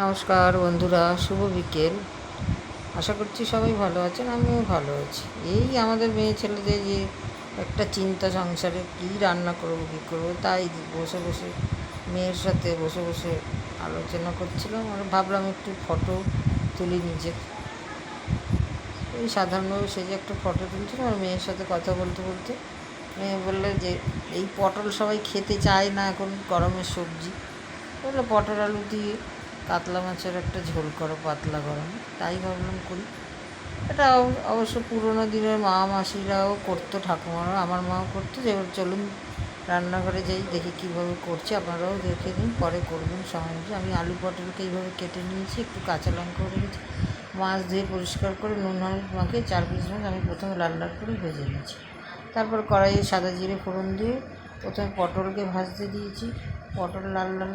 নমস্কার বন্ধুরা, শুভ বিকেল। আশা করছি সবাই ভালো আছেন, আমিও ভালো আছি। এই আমাদের মেয়ে ছেলেদের যে একটা চিন্তা, সংসারে কী রান্না করবো কী করবো, তাই বসে বসে মেয়ের সাথে বসে বসে আলোচনা করছিলাম। আর ভাবলাম একটু ফটো তুলি নিজের। এই সাধারণভাবে সেজে একটা ফটো তুলছিলাম আর মেয়ের সাথে কথা বলতে বলতে মেয়ে বললে যে এই পটল সবাই খেতে চায় না, এখন গরমের সবজি। বললো পটল আলু দিয়ে কাতলা মাছের একটা ঝোল করো পাতলা গরমে। তাই ভাবলাম করি। এটা অবশ্য পুরোনো দিনের মা মাসিরাও করতো, ঠাকুমারাও, আমার মাও করতো। যে চলুন রান্নাঘরে যাই, দেখি কীভাবে করছি, আপনারাও দেখে নিন, পরে করবেন সময় মতো। আমি আলু পটলকে এইভাবে কেটে নিয়েছি, একটু কাঁচা লঙ্কাও রেখেছি, মাছ ধুয়ে পরিষ্কার করে নুন হলুদ মাখিয়ে 4 পিস মাছ আমি প্রথমে লাল লাল করে ভেজে নিয়েছি। তারপর কড়াইয়ে সাদা জিরে ফোড়ন দিয়ে প্রথমে পটলকে ভাজতে দিয়েছি। পটল লাল লাল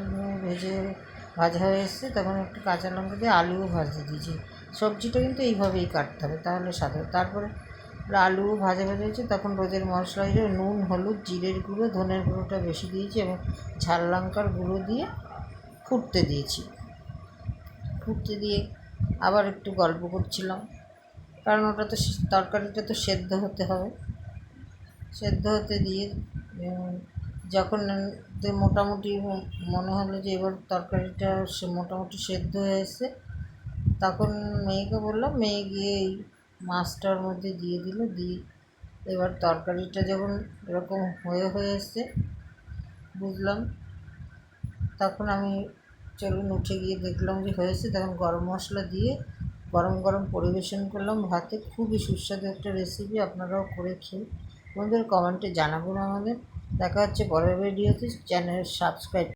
ভাজা হয়ে এসছে, তখন একটু কাঁচা লঙ্কা দিয়ে আলুও ভাজতে দিয়েছি। সবজিটা কিন্তু এইভাবেই কাটতে হবে, তাহলে সাদা। তারপরে আলুও ভাজা ভাজা হয়েছে, তখন রোজের মশলা হিসেবে নুন হলুদ জিরের গুঁড়ো ধনের গুঁড়োটা বেশি দিয়েছি এবং ঝাল লঙ্কার গুঁড়ো দিয়ে ফুটতে দিয়েছি। ফুটতে দিয়ে আবার একটু গল্প করছিলাম, কারণ ওটা তো তরকারিটা তো সেদ্ধ হতে হবে। সেদ্ধ হতে দিয়ে যখন মোটামুটি মনে হলো যে এবার তরকারিটা মোটামুটি সেদ্ধ হয়ে এসেছে, তখন মেয়েকে বললাম, মেয়ে গিয়ে এই মাছটার মধ্যে দিয়ে দিল। দিয়ে এবার তরকারিটা যখন এরকম হয়ে এসছে বুঝলাম, তখন আমি চলুন উঠে গিয়ে দেখলাম যে হয়েছে। তখন গরম মশলা দিয়ে গরম গরম পরিবেশন করলাম ভাতে। খুবই সুস্বাদু একটা রেসিপি, আপনারাও করে খেয়ে বন্ধুদের কমেন্টে জানাবেন আমাদের। দেখা হচ্ছে পরের ভিডিওতে। Channel subscribe